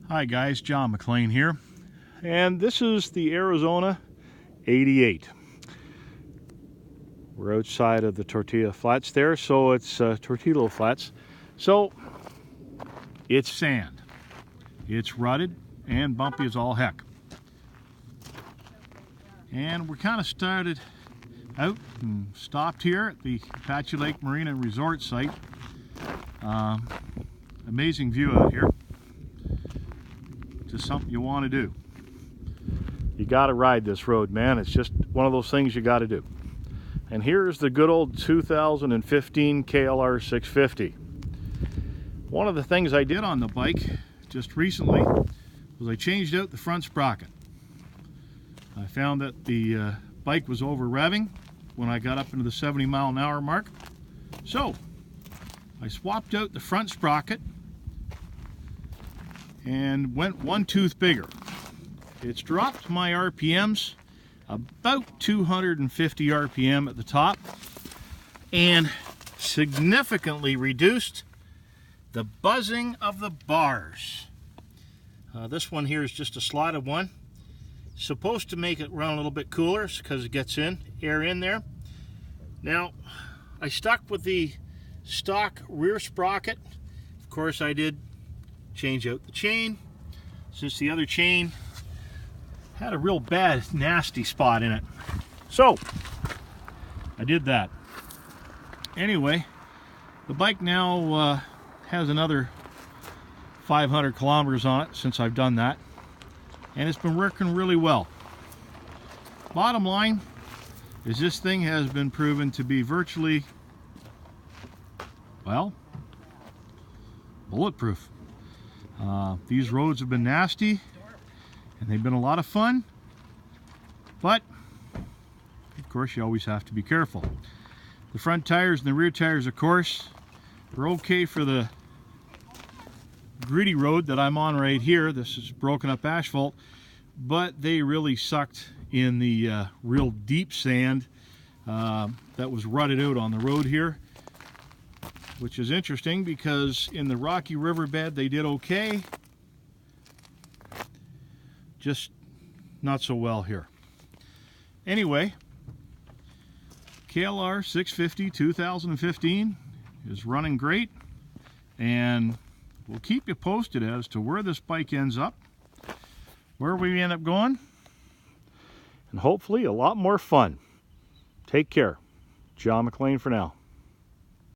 Hi guys, John McClean here, and this is the Arizona 88. We're outside of the Tortilla Flats there, so it's Tortilla Flats. So it's sand. It's rutted and bumpy as all heck. And we're kind of started out and stopped here at the Apache Lake Marina Resort site. Amazing view out here. Just something you want to do. You got to ride this road, man. It's just one of those things you got to do. And here's the good old 2015 KLR 650. One of the things I did on the bike just recently was I changed out the front sprocket. I found that the bike was over revving when I got up into the 70-mile-an-hour mark. So I swapped out the front sprocket and went one tooth bigger. It's dropped my RPMs about 250 RPM at the top and significantly reduced the buzzing of the bars. This one here is just a slotted one. Supposed to make it run a little bit cooler because it gets air in there. Now, I stuck with the stock rear sprocket. Of course, I did change out the chain, since the other chain had a real bad, nasty spot in it. So I did that. Anyway, the bike now has another 500 kilometers on it since I've done that, and it's been working really well. Bottom line is this thing has been proven to be virtually, well, bulletproof. These roads have been nasty and they've been a lot of fun, but of course you always have to be careful. The front tires and the rear tires, of course, are okay for the gritty road that I'm on right here. This is broken up asphalt, but they really sucked in the real deep sand that was rutted out on the road here, which is interesting because in the rocky riverbed they did okay, just not so well here. Anyway, KLR 650 2015 is running great, and we'll keep you posted as to where this bike ends up, where we end up going, and hopefully a lot more fun. Take care. John McClean for now.